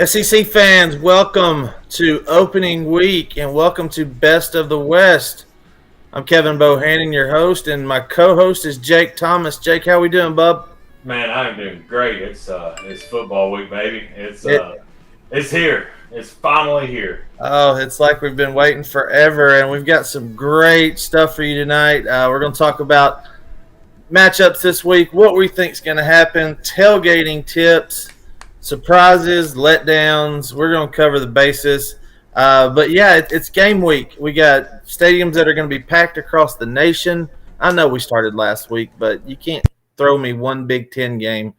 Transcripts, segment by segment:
SEC fans, welcome to opening week and welcome to Best of the West. I'm Kevin Bohannon, your host, and my co-host is Jake Thomas. Jake, how we doing, bub? Man, I'm doing great. It's football week, baby. It, It's here. It's finally here. it's like we've been waiting forever, and we've got some great stuff for you tonight. We're going to talk about matchups this week, what we think is going to happen, tailgating tips, surprises, letdowns. We're going to cover the basis. But yeah, it's game week. We got stadiums that are going to be packed across the nation. I know we started last week, but you can't throw me one Big Ten game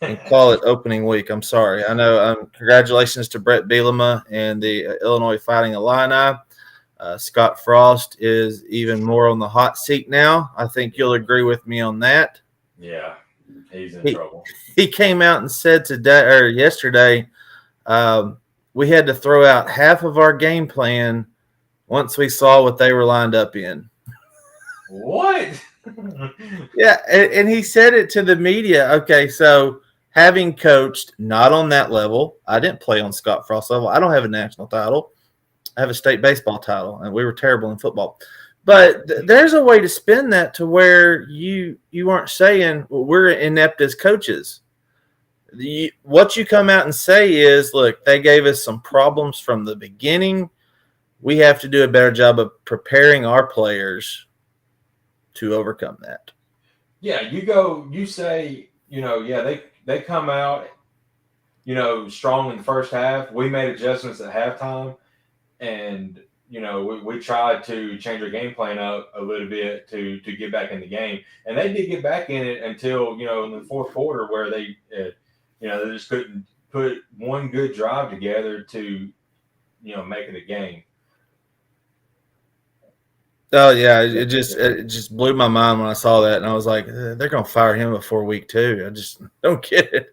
and call it opening week. I'm sorry. I know. Congratulations to Brett Bielema and the Illinois Fighting Illini. Scott Frost is even more on the hot seat now. I think you'll agree with me on that. Yeah, he's in He, trouble. he came out and said today or yesterday, we had to throw out half of our game plan once we saw what they were lined up in. What? Yeah, and he said it to the media. Okay, so having coached not on that level, I didn't play on Scott Frost level. I don't have a national title. I have a state baseball title, and we were terrible in football. But there's a way to spin that to where you aren't saying, well, we're inept as coaches. What you come out and say is, look, they gave us some problems from the beginning. We have to do a better job of preparing our players to overcome that. Yeah, you say, they come out, strong in the first half. We made adjustments at halftime, and we tried to change our game plan up a little bit to get back in the game, and they did get back in it until in the fourth quarter where they just couldn't put one good drive together to make it a game. Oh yeah, it just blew my mind when I saw that, and I was like, they're gonna fire him before week 2. I just don't get it.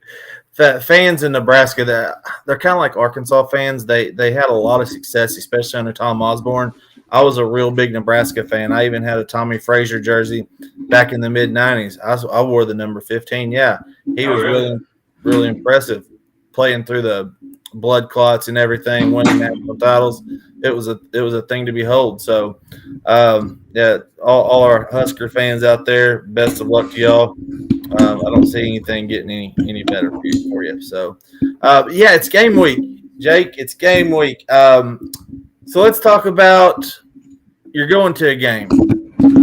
Fans in Nebraska, they're kind of like Arkansas fans. They had a lot of success, especially under Tom Osborne. I was a real big Nebraska fan. I even had a Tommy Frazier jersey back in the mid '90s. I wore the number 15. Yeah, he Oh, was really? really impressive, playing through the blood clots and everything, winning national titles. It was a thing to behold. So, yeah, all our Husker fans out there, best of luck to y'all. I don't see anything getting any better for you. So, yeah, it's game week, Jake. It's game week. So let's talk about you're going to a game.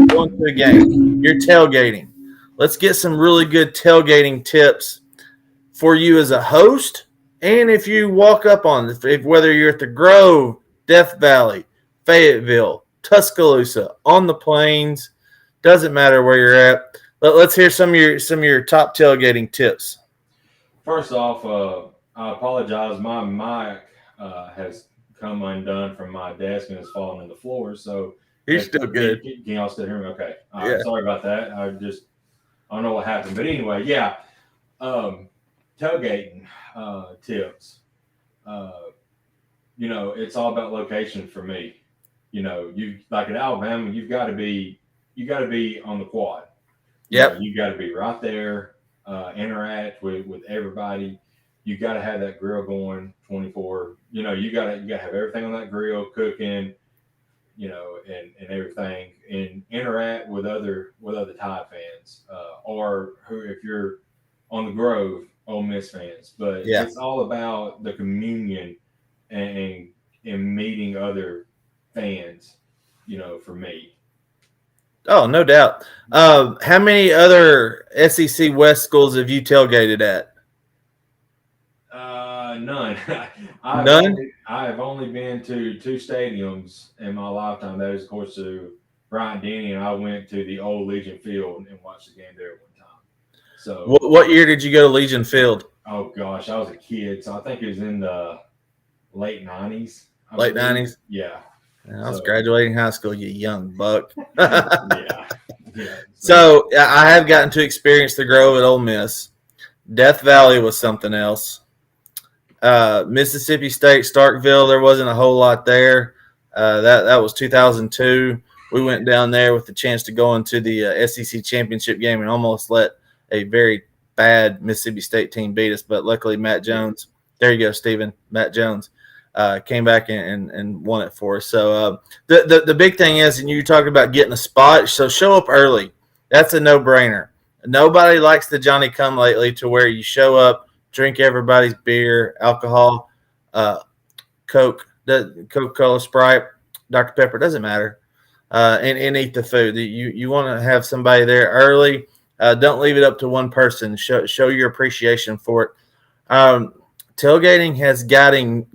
Going to a game. You're tailgating. Let's get some really good tailgating tips for you as a host, and if you walk up on whether you're at the Grove, Death Valley, Fayetteville, Tuscaloosa, on the plains, doesn't matter where you're at. Let's hear some of your top tailgating tips. First off, I apologize. My mic has come undone from my desk and has fallen on the floor. So, You're still good. can y'all still hear me? Okay. Yeah. Sorry about that. I don't know what happened, but anyway, yeah. Tailgating tips. Uh, it's all about location for me. You like in Alabama, you got to be on the quad. Yep. You got to be right there, interact with everybody. You got to have that grill going 24. You got to have everything on that grill cooking. And everything, and interact with other Tide fans, or who if you're on the Grove, Ole Miss fans. But Yeah. it's all about the communion and and meeting other fans. For me, Oh, no doubt. How many other SEC West schools have you tailgated at? none. None. I've only been to two stadiums in my lifetime. That is, of course, to Bryant Denny, and I went to the old Legion Field and watched the game there one time. So, What year did you go to Legion Field? oh gosh, I was a kid, so I think it was in the late '90s. Late '90s. Yeah. I was graduating high school, you young buck. Yeah. Yeah. So I have gotten to experience the Grove at Ole Miss. Death Valley was something else. Mississippi State, Starkville, there wasn't a whole lot there. That was 2002. We went down there with the chance to go into the SEC championship game and almost let a very bad Mississippi State team beat us. But luckily, Matt Jones There you go, Stephen. Matt Jones came back and won it for us. So the big thing is, and you talked about getting a spot, so show up early. That's a no brainer. Nobody likes the Johnny Come Lately to where you show up, drink everybody's beer, alcohol, uh, Coke, Coca Cola, Sprite, Dr Pepper, doesn't matter, and eat the food. You want to have somebody there early. Don't leave it up to one person. Show your appreciation for it. Um, Tailgating has gotten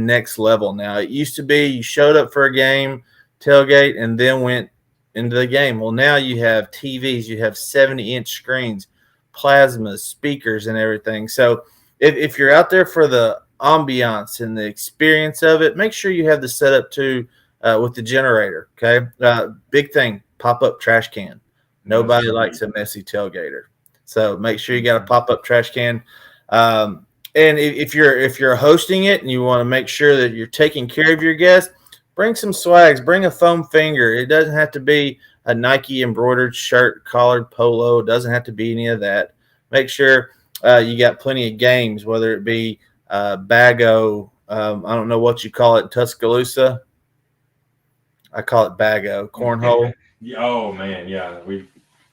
next level now. It used to be you showed up for a game, tailgate, and then went into the game. Well, now you have TVs, you have 70-inch screens, plasmas, speakers, and everything. So if you're out there for the ambiance and the experience of it, make sure you have the setup too with the generator. Okay, big thing: pop up trash can. That's Nobody true. likes a messy tailgater, so make sure you got a pop up trash can. Um, and if you're hosting it and you want to make sure that you're taking care of your guests, bring some swags. Bring a foam finger. It doesn't have to be a Nike embroidered shirt, collared polo. It doesn't have to be any of that. Make sure you got plenty of games, whether it be Bago. I don't know what you call it in Tuscaloosa. I call it Bago cornhole. Yeah, oh man, yeah, we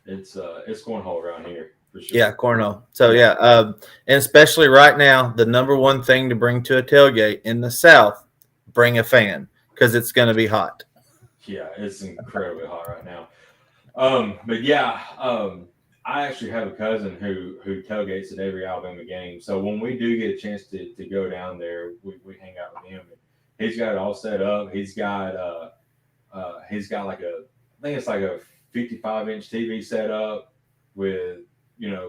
it's going whole around here for Yeah, sure. cornhole. So Yeah, yeah, and especially right now, the number one thing to bring to a tailgate in the South, bring a fan because it's going to be hot. yeah, it's incredibly hot right now. But yeah, I actually have a cousin who tailgates at every Alabama game. So when we do get a chance to go down there, we hang out with him. And he's got it all set up. He's got like I think it's like a 55-inch TV set up with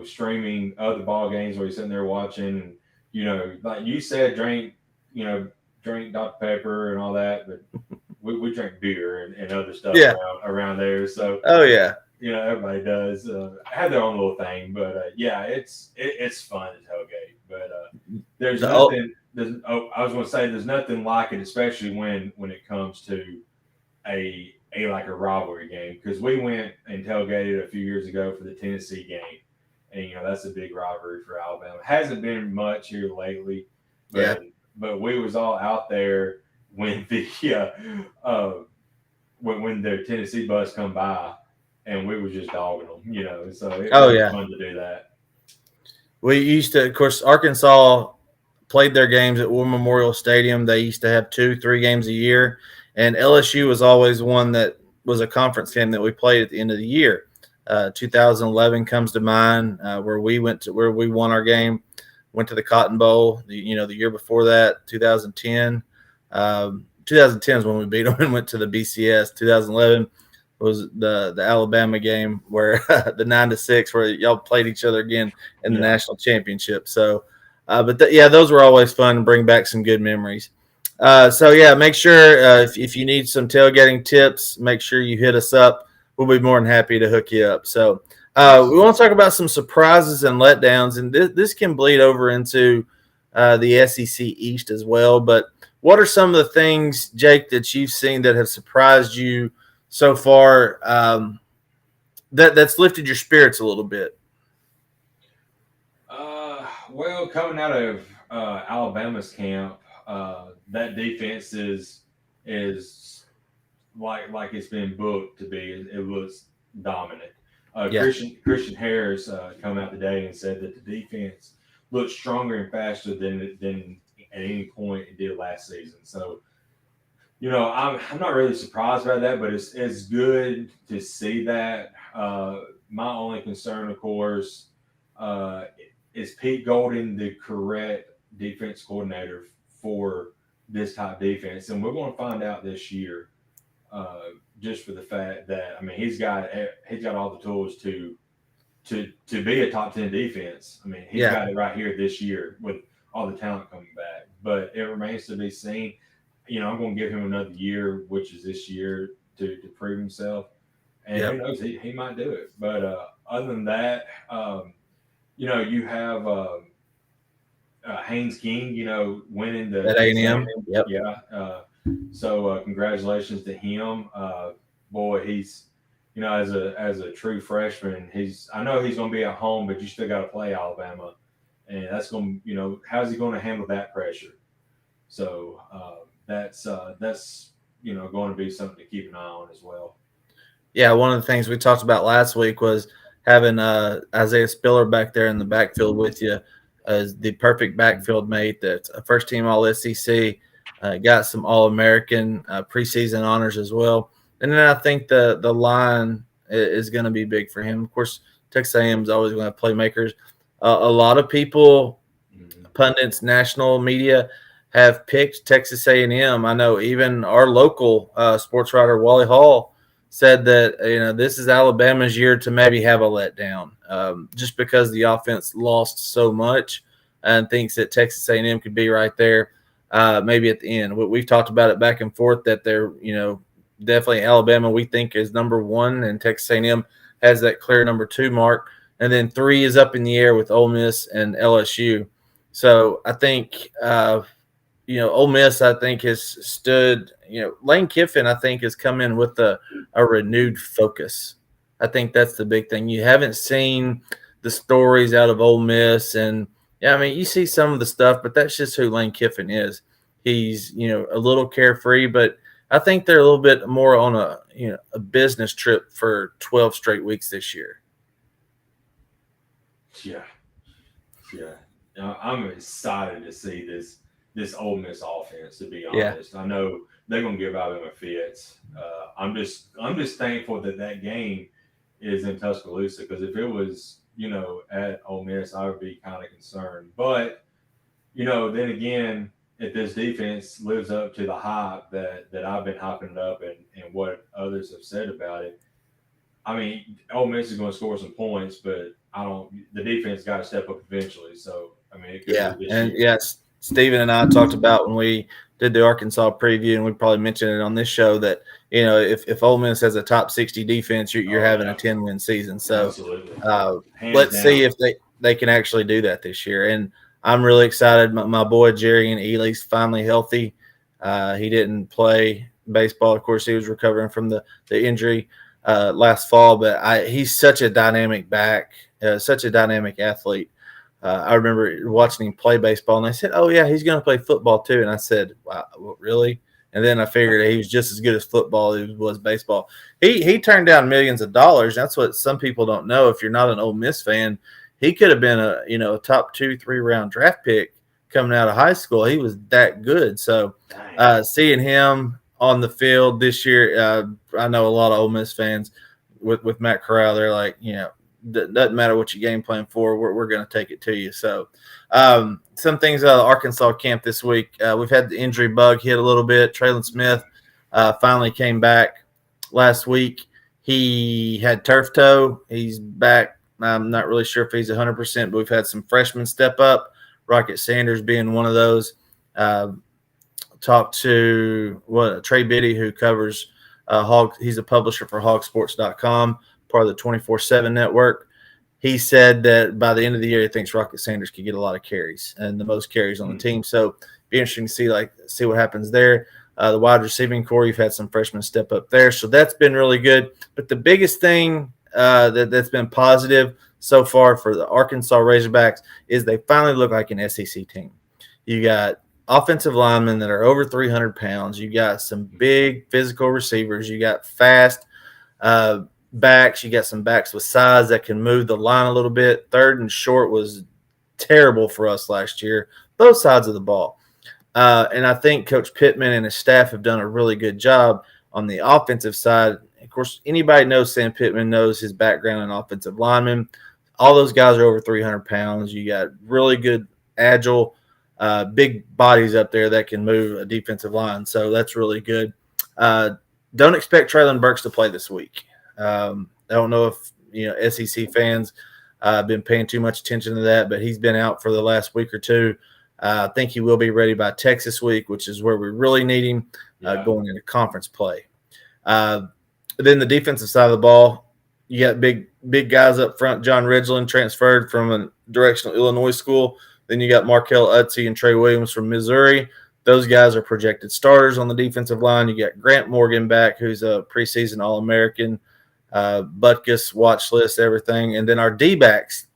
streaming other ball games where he's sitting there watching. And, like you said, you know drink Dr Pepper and all that, but we drink beer and other stuff Yeah. around there. So Oh yeah. everybody does have their own little thing, but yeah, it's fun to tailgate. But there's The oh, nothing. I was going to say there's nothing like it, especially when it comes to a like a rivalry game, because we went and tailgated a few years ago for the Tennessee game, and that's a big rivalry for Alabama. Hasn't been much here lately, yeah. but we was all out there when the when the Tennessee bus come by, and we were just dogging them, So it Oh was yeah. fun to do that. We used to, of course, Arkansas played their games at War Memorial Stadium. They used to have 2-3 games a year, and LSU was always one that was a conference game that we played at the end of the year. 2011 comes to mind, where we won our game, went to the Cotton Bowl. The year before that, 2010. 2010 is when we beat them and went to the BCS. 2011 was the Alabama game where the 9-6 where y'all played each other again in the Yeah. national championship. So, yeah, those were always fun and bring back some good memories. So yeah, make sure if you need some tailgating tips, make sure you hit us up. We'll be more than happy to hook you up. So we want Absolutely. to talk about some surprises and letdowns, and this can bleed over into the SEC East as well. But what are some of the things, Jake, that you've seen that have surprised you so far, that's lifted your spirits a little bit? Well, coming out of Alabama's camp, that defense is like it's been booked to be. It looks dominant. Yeah, Christian Harris come out today and said that the defense looks stronger and faster than at any point it did last season. So I'm not really surprised by that, but it's good to see that. My only concern, of course, uh, is Pete Golding the correct defense coordinator for this type defense, and we're going to find out this year. Just for the fact that he's got all the tools to be a top 10 defense. I mean, he's yeah, got it right here this year with all the talent coming back. But it remains to be seen. I'm going to give him another year, which is this year, to prove himself. And who yep. knows, he might do it. But other than that, you have Haynes King, winning At the A&M, exam. yep, Yeah. So congratulations to him. Boy, he's as a true freshman, I know he's going to be at home, but you still got to play Alabama, and that's going to, how's he going to handle that pressure? So that's going to be something to keep an eye on as well. Yeah, one of the things we talked about last week was having Isaiah Spiller back there in the backfield with you as the perfect backfield mate. That's a first team All SEC, got some All American preseason honors as well. And then I think the line is going to be big for him. Of course, Texas A&M is always going to have playmakers. A lot of people, Mm-hmm. pundits, national media, have picked Texas A&M. I know even our local sports writer Wally Hall said that this is Alabama's year to maybe have a letdown, just because the offense lost so much, and thinks that Texas A&M could be right there, maybe at the end. We've talked about it back and forth that they're definitely Alabama we think is number one, and Texas A&M has that clear number two mark, and then three is up in the air with Ole Miss and LSU. So I think Ole Miss, I think, has stood. Lane Kiffin, I think, has come in with a renewed focus. I think that's the big thing. You haven't seen the stories out of Ole Miss, and yeah, I mean, you see some of the stuff, but that's just who Lane Kiffin is. He's a little carefree, but I think they're a little bit more on a business trip for 12 straight weeks this year. Yeah, yeah. I'm excited to see this Ole Miss offense. To be Yeah, honest, I know they're gonna give Alabama fits. I'm just thankful that that game is in Tuscaloosa, because if it was at Ole Miss, I would be kind of concerned. But then again, if this defense lives up to the hype that I've been hyping it up, and what others have said about it, I mean, Ole Miss is going to score some points, but I don't. The defense got to step up eventually. So I mean, it could be yeah, this and year. yes, Steven and I talked about when we did the Arkansas preview, and we probably mentioned it on this show that if Ole Miss has a top 60 defense, you're Oh having a yeah, 10-win season. So absolutely, uh, hands let's see down. if they can actually do that this year. And I'm really excited. My boy Jerry and Ely's finally healthy. He didn't play baseball, of course. He was recovering from the injury last fall, but he's such a dynamic back, such a dynamic athlete. I remember watching him play baseball, and they said, "Oh yeah, he's going to play football too." And I said, "Wow, what, really?" And then I figured he was just as good as football as he was baseball. He turned down millions of dollars. That's what some people don't know. If you're not an Ole Miss fan, he could have been a top 2-3 round draft pick coming out of high school. He was that good. So Dang. seeing him on the field this year, I know a lot of Ole Miss fans with Matt Corral. They're like, doesn't matter what you game plan for, we're going to take it to you. So some things out of the Arkansas camp this week. We've had the injury bug hit a little bit. Traylon Smith finally came back last week. He had turf toe. He's back. I'm not really sure if he's 100%, but we've had some freshmen step up. Rocket Sanders being one of those. Uh, Talked to Trey Biddy, who covers Hog. He's a publisher for hogsports.com, part of the 24/7 network. He said that by the end of the year, he thinks Rocket Sanders could get a lot of carries and the most carries on the Hmm. team. So be interesting to see what happens there. The wide receiving core, you've had some freshmen step up there, so that's been really good. But the biggest thing that's been positive so far for the Arkansas Razorbacks is they finally look like an SEC team. You got offensive linemen that are over 300 pounds. You got some big physical receivers. You got fast uh, backs. You got some backs with size that can move the line a little bit. Third and short was terrible for us last year, both sides of the ball. And I think Coach Pittman and his staff have done a really good job on the offensive side. Of course, anybody knows Sam Pittman knows his background in offensive lineman. All those guys are over 300 pounds. You got really good, agile, big bodies up there that can move a defensive line. So that's really good. Uh, don't expect Traylon Burks to play this week. I don't know if SEC fans have been paying too much attention to that, but he's been out for the last week or two. I think he will be ready by Texas week, which is where we really need him Yeah. going into conference play. Uh, then the defensive side of the ball, you got big guys up front. John Ridgeland transferred from a directional Illinois school. Then you got Markel Utsey and Trey Williams from Missouri. Those guys are projected starters on the defensive line. You got Grant Morgan back, who's a preseason All-American, Butkus, watch list, everything. And then our D-backs,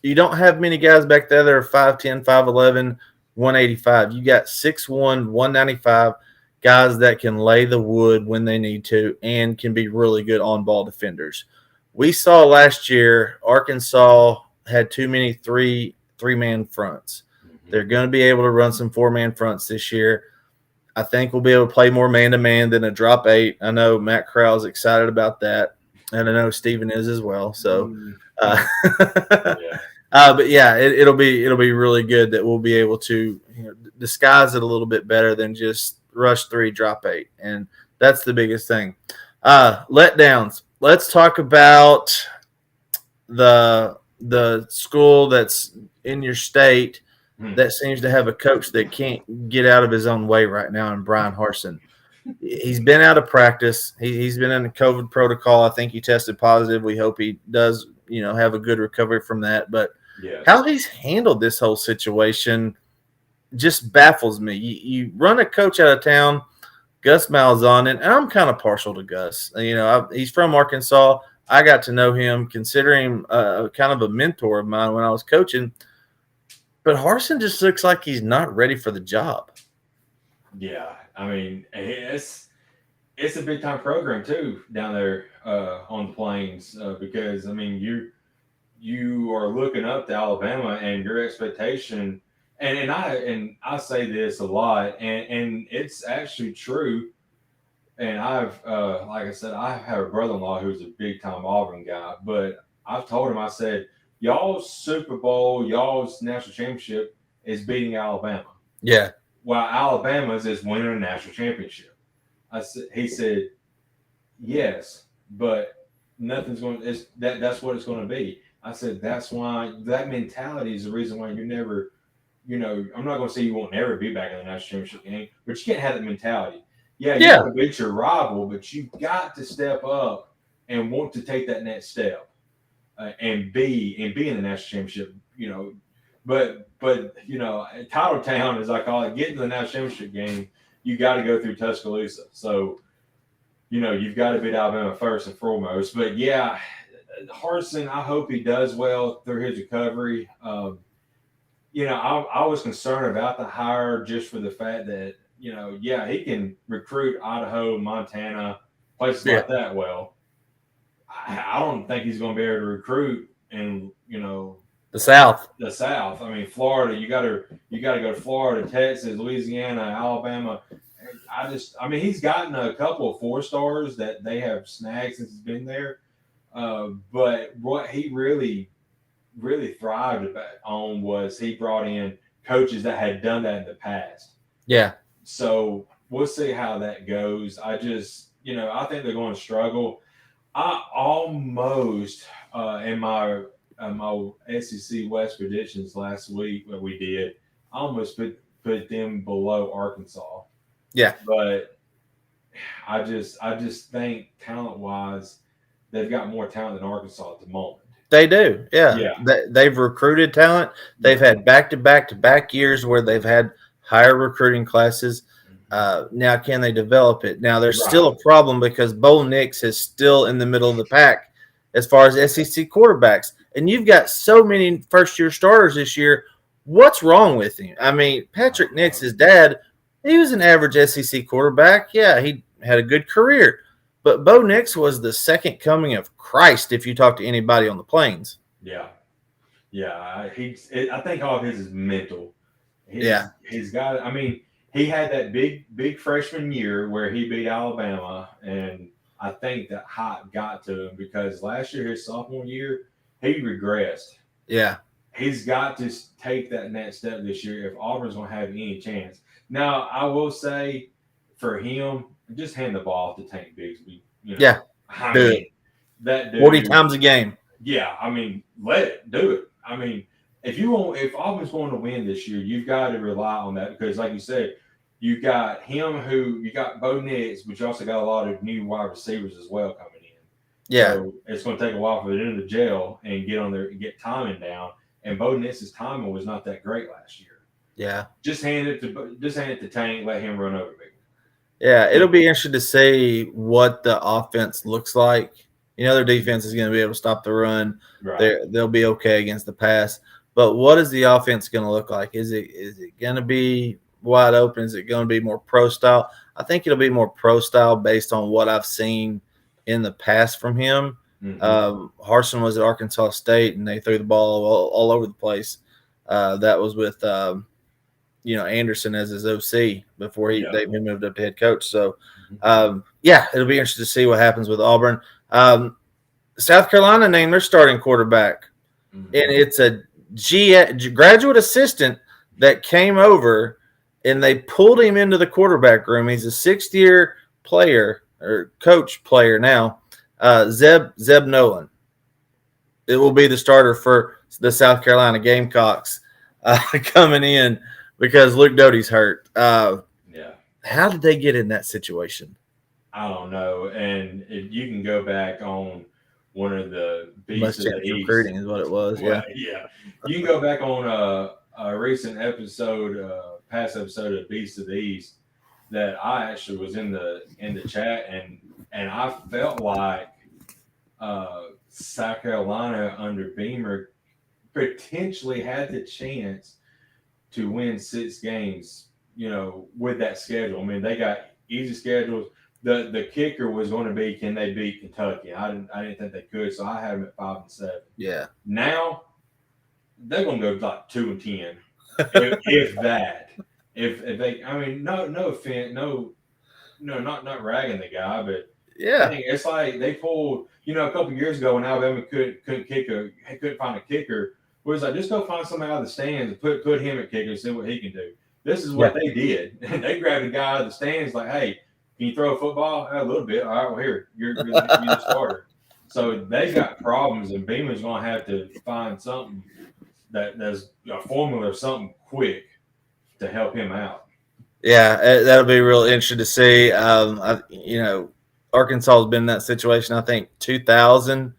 you don't have many guys back there that are 5'10", 5'11", 185. You got 6'1", 195 guys that can lay the wood when they need to and can be really good on ball defenders. We saw last year Arkansas had too many three man fronts. Mm-hmm. They're going to be able to run some 4-man fronts this year. I think we'll be able to play more man to man than a drop 8. I know Matt Corral's excited about that, and I know Steven is as well. So, uh, Mm-hmm. Yeah. but yeah, it'll be really good that we'll be able to disguise it a little bit better than just rush 3, drop 8, and that's the biggest thing. Letdowns. Let's talk about the school that's in your state Hmm. that seems to have a coach that can't get out of his own way right now, and Brian Harson. He's been out of practice. He's been in the COVID protocol. I think he tested positive. We hope he does, have a good recovery from that. But Yes. how he's handled this whole situation just baffles me. You run a coach out of town, Gus Malzahn, and I'm kind of partial to Gus. He's from Arkansas. I got to know him, consider him kind of a mentor of mine when I was coaching. But Harson just looks like he's not ready for the job. Yeah. I mean, it's a big time program too down there on the plains because I mean you are looking up to Alabama and your expectation and I say this a lot and it's actually true and I've like I said I have a brother-in-law who's a big time Auburn guy but I've told him I said y'all's Super Bowl y'all's national championship is beating Alabama Yeah. while Alabama's is winning a national championship. He said yes, but nothing's going. That's what it's going to be. I said that's why that mentality is the reason why you never. I'm not going to say you won't never be back in the national championship game, but you can't have that mentality. Yeah, you Yeah. want to beat your rival, but you got to step up and want to take that next step and be in the national championship. But Title Town, as I call it, getting to the national championship game, you got to go through Tuscaloosa. So you've got to beat Alabama first and foremost. But yeah, Harson, I hope he does well through his recovery. I was concerned about the hire just for the fact that, yeah, he can recruit Idaho, Montana, places Yeah. like that well. I don't think he's going to be able to recruit in, The South. the South. I mean, Florida, you got to go to Florida, Texas, Louisiana, Alabama. I mean, he's gotten a couple of 4 stars that they have snagged since he's been there. But what he really thrived on was he brought in coaches that had done that in the past. Yeah. So we'll see how that goes. I think they're going to struggle. I almost in my SEC West predictions last week that we did, I almost put them below Arkansas. Yeah. But I just think talent wise, they've got more talent than Arkansas at the moment. They do. Yeah. Yeah, They've recruited talent. They've yeah, had back-to-back-to-back years where they've had higher recruiting classes. mhm. Now, can they develop it? Now, there's still Right. a problem because Bo Nix is still in the middle of the pack as far as SEC quarterbacks. And you've got so many first-year starters this year. What's wrong with him? I mean, I Patrick don't Nix, know. his dad, he was an average SEC quarterback. Yeah, he had a good career. But Bo Nix was the second coming of Christ if you talk to anybody on the plains. Yeah, yeah. I think all of his is mental. Yeah, He's got. I mean, he had that big freshman year where he beat Alabama, and I think that hype got to him because last year, his sophomore year, he regressed. yeah, He's got to take that next step this year if Auburn's going to have any chance. Now, I will say for him, just hand the ball to Tank Bigsby. yeah. I Do mean, it that 40 dude. times a game. Yeah, I mean, let it do it. I mean, if Auburn's going to win this year, you've got to rely on that because, like you said, you got him who you got Bo Nix, but you also got a lot of new wide receivers as well coming in. Yeah, So it's going to take a while for them to gel and get on there and get timing down. And Bo Nix's timing was not that great last year. yeah, Just hand it to Tank, let him run over me. yeah. Yeah, It'll be interesting to see what the offense looks like Their defense is going to be able to stop the run. Right. They'll be okay against the pass. But what is the offense going to look like? Is it going to be wide open? Is it going to be more pro style? I think it'll be more pro style based on what I've seen in the past from him. Mm-hmm. Harson was at Arkansas State, and they threw the ball all over the place. That was with Anderson as his OC before Yeah. he moved up to head coach. So Mm-hmm. yeah, it'll be interesting to see what happens with Auburn. South Carolina named their starting quarterback, and Mm-hmm. it's a graduate assistant that came over, and they pulled him into the quarterback room. He's a sixth-year player or coach player now. Zeb Nolan. It will be the starter for the South Carolina Gamecocks coming in because Luke Doty's hurt. Yeah. How did they get in that situation? I don't know. And if you can go back on one of the Beasts Must of the change East. recruiting is what it was. Well, Yeah. yeah, you can go back on a recent episode, past episode of Beasts of the East, that I actually was in the chat, and I felt like South Carolina under Beamer potentially had the chance to win 6 games. With that schedule. I mean, they got easy schedules. The kicker was going to be, can they beat Kentucky? I didn't think they could, so I had them at 5-7. Yeah. Now they're going to go like 2-10, if that. If they, I mean, no offense, no, not ragging the guy, but Yeah. dang, it's like they pulled, a couple years ago when Alabama couldn't find a kicker. It was like, just go find somebody out of the stands and put him at kicker and see what he can do. This is what Yeah. they did. They grabbed a guy out of the stands like, hey, can you throw a football? A little bit. All right, well here, you're the starter. So they got problems, and Beamer's going to have to find something that's a formula or something quick to help him out. Yeah, that'll be real interesting to see. Arkansas has been in that situation. I think 2000,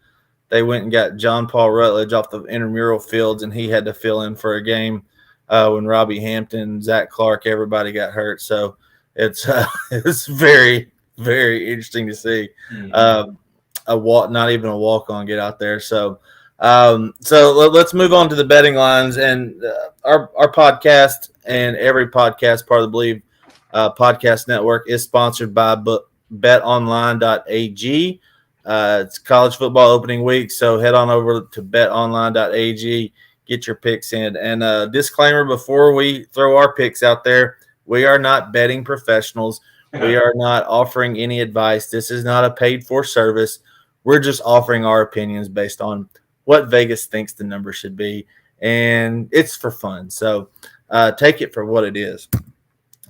they went and got John Paul Rutledge off the intramural fields, and he had to fill in for a game when Robbie Hampton, Zach Clark, everybody got hurt. So it's it's very very interesting to see Mm-hmm. uh, not even a walk on get out there. So let's move on to the betting lines and our podcast and every podcast part of the Believe podcast network is sponsored by betonline.ag. It's college football opening week, so head on over to betonline.ag, get your picks in. And disclaimer before we throw our picks out there, we are not betting professionals. We are not offering any advice. This is not a paid for service. We're just offering our opinions based on what Vegas thinks the number should be, and it's for fun. So take it for what it is.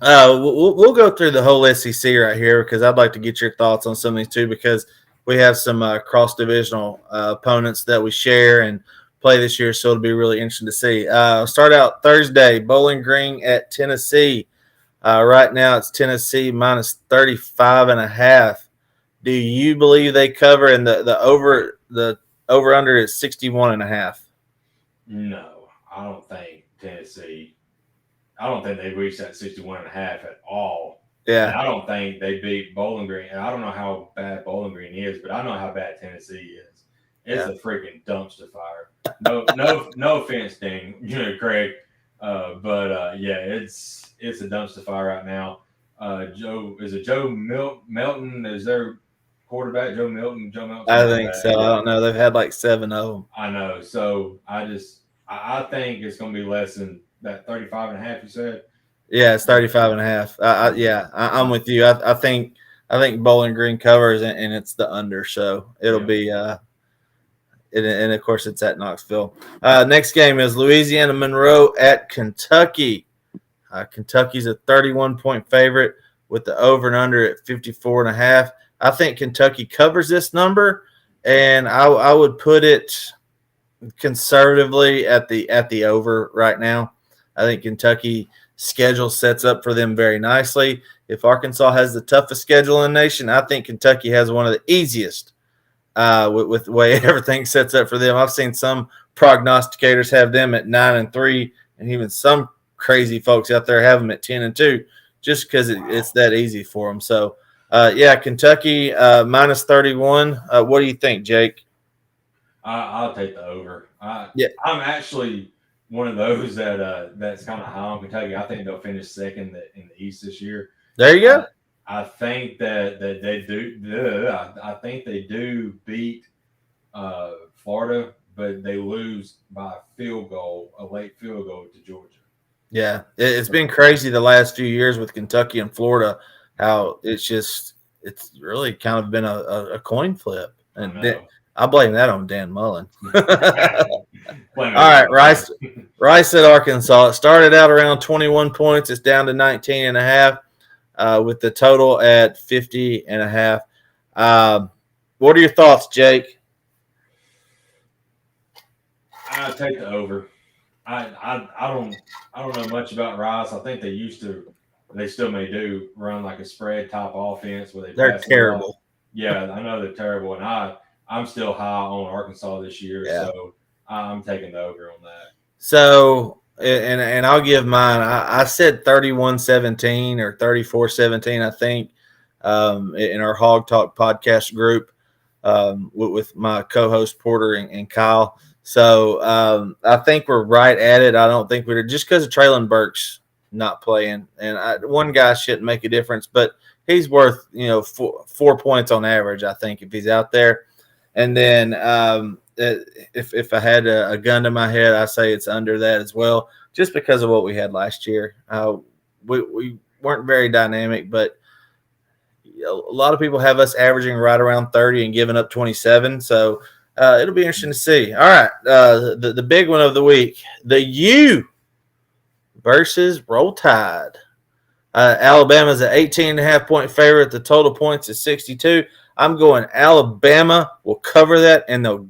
We'll go through the whole SEC right here because I'd like to get your thoughts on some of these too, because we have some cross divisional opponents that we share and play this year, so it'll be really interesting to see. Start out Thursday, Bowling Green at Tennessee. Right now it's Tennessee minus 35.5. Do you believe they cover? And the over under is 61.5. No, I don't think Tennessee. I don't think they reached that 61.5 at all. And Yeah, I don't think they beat Bowling Green. And I don't know how bad Bowling Green is, but I know how bad Tennessee is. It's yeah. a freaking dumpster fire. No offense, Ding, Craig. But yeah, it's a dumpster fire right now. Joe Melton? Is their quarterback Joe Milton? Joe Melton, I something like think that. so. I Yeah, don't know. They've had like 7 of them. I know. So I think it's going to be less than that 35.5 you said. Yeah, it's 35.5. I'm with you. I think Bowling Green covers and it's the under, so it'll Yeah. be and of course it's at Knoxville. Next game is Louisiana Monroe at Kentucky. Kentucky's a 31-point favorite with the over and under at 54.5. I think Kentucky covers this number, and I would put it conservatively at the over right now. I think Kentucky schedule sets up for them very nicely. If Arkansas has the toughest schedule in the nation, I think Kentucky has one of the easiest with the way everything sets up for them. I've seen some prognosticators have them at 9-3, and even some crazy folks out there have them at 10-2, just because it's that easy for them. So Yeah, Kentucky minus 31. What do you think, Jake? I'll take the over. Yeah, I'm actually one of those that's kind of high on Kentucky. I think they'll finish second in the East this year. there you I go. I think that they do. I think they do beat Florida, but they lose by a field goal, a late field goal to Georgia. Yeah, it's been crazy the last few years with Kentucky and Florida. How it's really kind of been a coin flip, I and know. I blame that on Dan Mullen. All Blame right, everybody on him. Rice at Arkansas. It started out around 21 points. It's down to 19 and a half, with the total at 50 and a half. What are your thoughts, Jake? I take the over. I don't know much about Rice. I think they used to, they still may do run like a spread type offense where they They're pass it a lot. terrible. Yeah, I know they're terrible, and I'm still high on Arkansas this year, Yeah. so I'm taking the over on that. So, and I'll give mine. I said 31-17 or 34-17, I think, in our Hog Talk podcast group, with my co-host Porter and Kyle. So I think we're right at it. I don't think we're just because of Traylon Burks not playing, and one guy shouldn't make a difference, but he's worth 4 points on average. I think if he's out there, and then if I had a gun to my head, I say it's under that as well, just because of what we had last year. We weren't very dynamic, but a lot of people have us averaging right around 30 and giving up 27. So it'll be interesting to see. All right, the big one of the week, the U versus Roll Tide. Alabama's an 18.5 point favorite. The total points is 62. I'm going Alabama will cover that, and they'll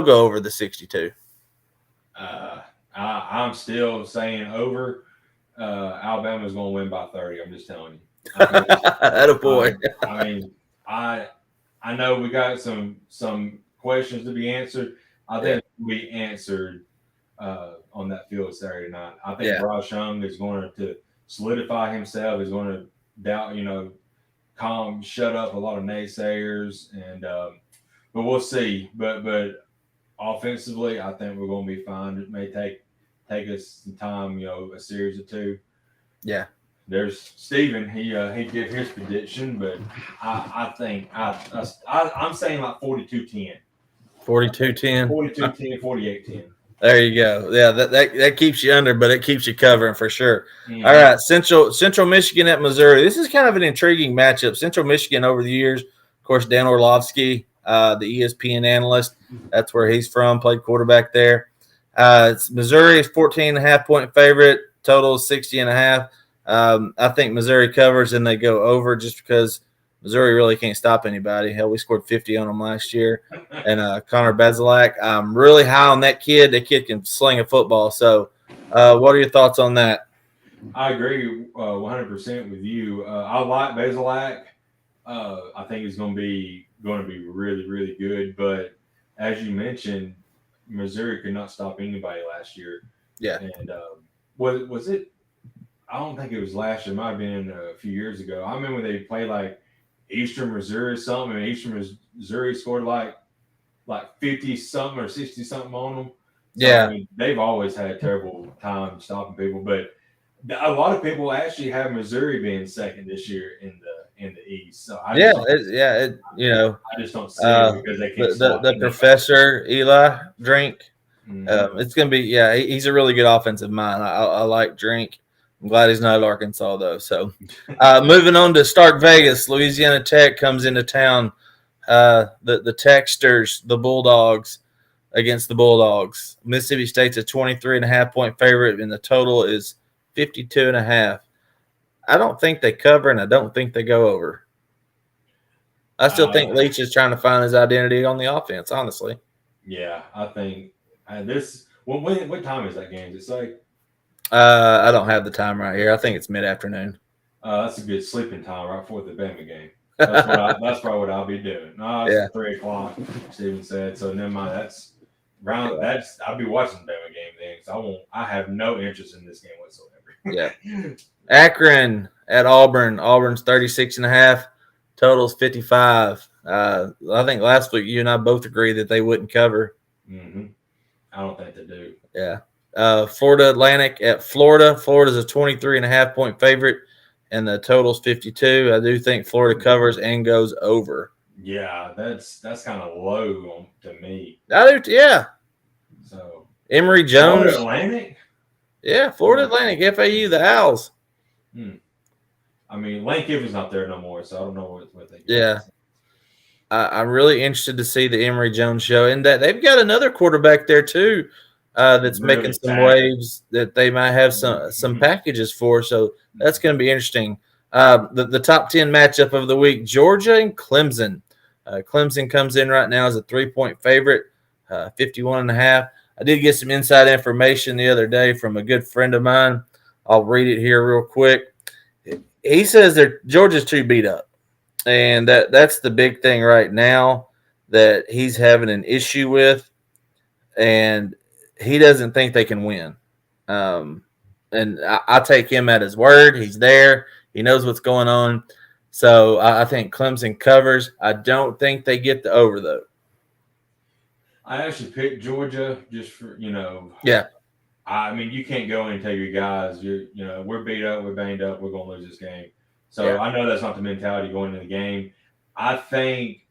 go over the 62. Uh, I'm still saying over. Alabama's going to win by 30. I'm just telling you. I think it's. That a boy. I mean, I I know we got some questions to be answered. I Yeah, think we answered on that field Saturday night. I think yeah, Bryce Young is going to solidify himself. Is going to doubt, calm, shut up a lot of naysayers, and but we'll see. But offensively, I think we're going to be fine. It may take us some time, a series or two. yeah. There's Steven. He did his prediction, but I think I'm saying like 42-10. 42-10. 42-10, 48-10. There you go. Yeah, that keeps you under, but it keeps you covering for sure. All Mm-hmm. right, Central Michigan at Missouri. This is kind of an intriguing matchup. Central Michigan over the years, of course, Dan Orlovsky, the ESPN analyst. That's where he's from. Played quarterback there. Missouri is 14.5 point favorite. Total is 60 and a half. I think Missouri covers and they go over just because Missouri really can't stop anybody. Hell, we scored 50 on them last year. And Connor Bazelak, I'm really high on that kid. That kid can sling a football. So, what are your thoughts on that? I agree 100% with you. I like Basilak. I think he's going to be really really good. But as you mentioned, Missouri could not stop anybody last year. Yeah, And was it? I don't think it was last year. It might have been a few years ago. I remember they played like Eastern Missouri or something, and Eastern Missouri scored like 50 something or 60 something on them. So I yeah, mean, they've always had a terrible time stopping people. But a lot of people actually have Missouri being second this year in the East. So I yeah, just don't I just don't see it uh, because they can't the stop the anybody. professor Eli Drink. Hmm. It's gonna be he's a really good offensive mind. I like Drink. I'm glad he's not at Arkansas though. So, moving on to Stark Vegas, Louisiana Tech comes into town. The Techsters, the Bulldogs against the Bulldogs. Mississippi State's a 23.5 point favorite, and the total is 52 and a half. I don't think they cover, and I don't think they go over. I still think Uh, Leach is trying to find his identity on the offense, honestly. yeah, I think this. When what time is that game? It's like I don't have the time right here. I think it's mid afternoon. that's a good sleeping time right before the Bama game. That's probably what I'll be doing. No, it's Yeah, 3 o'clock. Steven said so. Never mind. That's I'll be watching the Bama game then. 'Cause I have no interest in this game yeah. whatsoever. Akron at Auburn. Auburn's 36.5. Total's 55. I think last week you and I both agreed that they wouldn't cover. Mm-hmm. I don't think they do. Yeah. Florida Atlantic at Florida. Florida's a 23.5 point favorite, and the total's 52. I do think Florida covers and goes over. Yeah, that's kind of low to me. I do, yeah. So Emory Florida Jones. Atlantic. Yeah, Florida Atlantic, FAU, the Owls. Hmm. I mean, Lane Kiffin's not there no more, so I don't know what they got. Yeah. I'm really interested to see the Emory Jones show, and that they've got another quarterback there too, that's making Really some talented. waves that they might have some packages for. So that's going to be interesting. The top 10 matchup of the week: Georgia and Clemson. Clemson comes in right now as a 3 point favorite, 51.5. I did get some inside information the other day from a good friend of mine. I'll read it here real quick. He says that Georgia's too beat up. And that's the big thing right now that he's having an issue with, and he doesn't think they can win. And I take him at his word. He's there. He knows what's going on. So I think Clemson covers. I don't think they get the over though. I actually picked Georgia just for Yeah, I mean, you can't go in and tell your guys, we're beat up, we're banged up, we're going to lose this game. So yeah, I know that's not the mentality going into the game. I think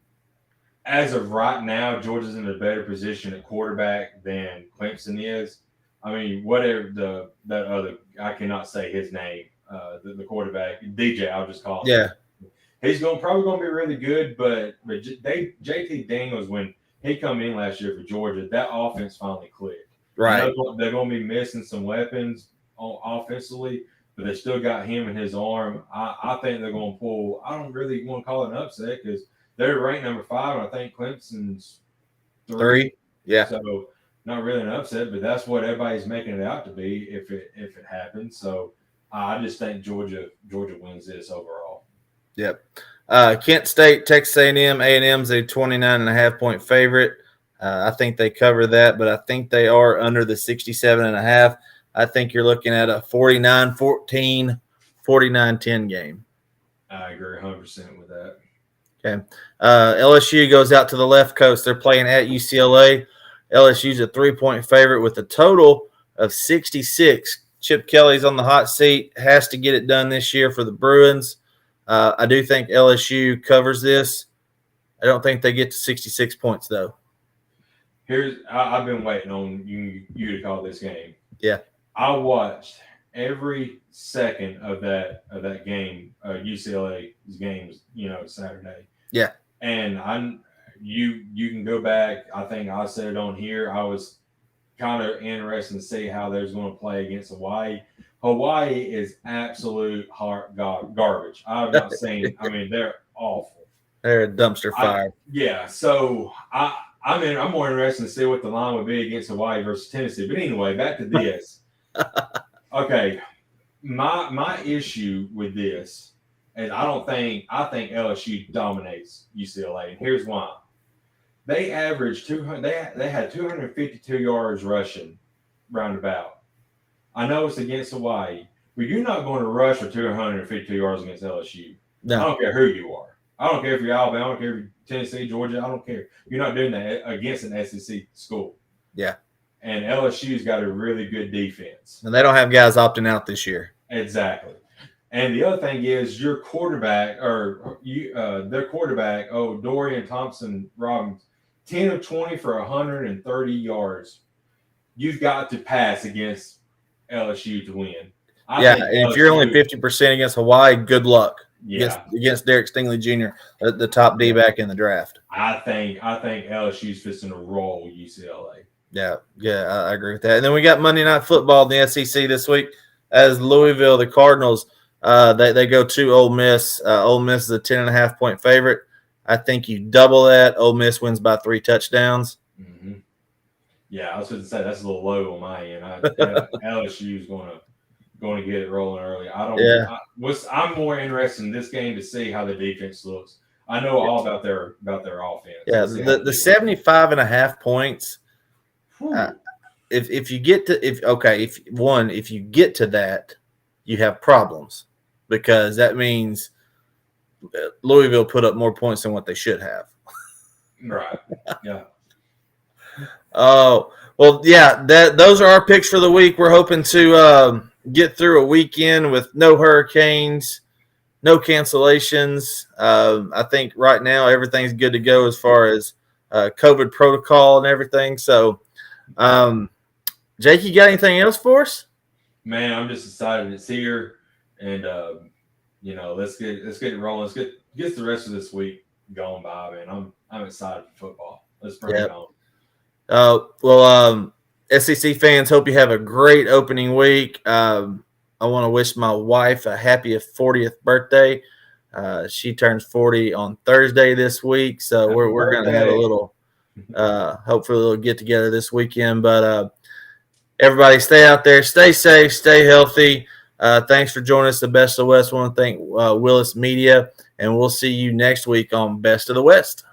as of right now, Georgia's in a better position at quarterback than Clemson is. I mean, whatever that other I cannot say his name, the quarterback DJ, I'll just call him. yeah. He's probably going to be really good, but JT Daniels when he come in last year for Georgia, that offense finally clicked. I Right. know they're going to be missing some weapons offensively, but they still got him in his arm. I think they're going to pull. I don't really want to call it an upset because they're ranked number 5, and I think Clemson's 3. 3. Yeah. So not really an upset, but that's what everybody's making it out to be if it happens. So I just think Georgia wins this overall. Yep. Kent State, Texas A&M. A&M's a 29.5 point favorite. I think they cover that, but I think they are under the 67.5. I think you're looking at a 49-14, 49-10 game. I agree 100% with that. Okay. LSU goes out to the left coast. They're playing at UCLA. LSU's a 3 point favorite with a total of 66. Chip Kelly's on the hot seat. Has to get it done this year for the Bruins. I do think LSU covers this. I don't think they get to 66 points, though. I've been waiting on you to call this game. Yeah. I watched every second of that game, UCLA's games, Saturday. Yeah. And you can go back. I think I said it on here. I was kind of interested to see how they're going to play against Hawaii. Hawaii is absolute garbage. I've not seen. I mean, they're awful. They're a dumpster fire. So I'm more interested to see what the line would be against Hawaii versus Tennessee. But anyway, back to this. Okay, my issue with this is I think LSU dominates UCLA, and here's why. They averaged 200. They had 252 yards rushing roundabout. I know it's against Hawaii, but you're not going to rush for 252 yards against LSU. No. I don't care who you are. I don't care if you're Alabama. I don't care if you're Tennessee, Georgia. I don't care. You're not doing that against an SEC school. Yeah. And LSU's got a really good defense. And they don't have guys opting out this year. Exactly. And the other thing is your quarterback their quarterback, Dorian Thompson Robins, 10 of 20 for 130 yards. You've got to pass against LSU to win. And if you're only 50% against Hawaii, good luck. Yeah. Against Derek Stingley Jr., the top D back in the draft. I think LSU's fixing to roll UCLA. Yeah, I agree with that. And then we got Monday Night Football in the SEC this week as Louisville, the Cardinals, they go to Ole Miss. Ole Miss is a 10.5 point favorite. I think you double that. Ole Miss wins by 3 touchdowns. Mm-hmm. Yeah, I was going to say that's a little low on my end. LSU is going to get it rolling early. I'm more interested in this game to see how the defense looks. I know all about their offense. Yeah, the 75.5 points. If you get to if you get to that, you have problems. because that means Louisville put up more points than what they should have. Right. Yeah. Oh, well, yeah, those are our picks for the week. We're hoping to get through a weekend with no hurricanes, no cancellations. I think right now everything's good to go as far as COVID protocol and everything. So, Jake, you got anything else for us? Man, I'm just excited it's here, and let's get it rolling. Let's get the rest of this week going by, man. I'm excited for football. Let's bring Yeah. it on. SEC fans, hope you have a great opening week. I want to wish my wife a happy 40th birthday. She turns 40 on Thursday this week, so Happy we're going to have a birthday. little, hopefully, a little get together this weekend. But everybody, stay out there, stay safe, stay healthy. Thanks for joining us, the Best of the West. I want to thank Willis Media, and we'll see you next week on Best of the West.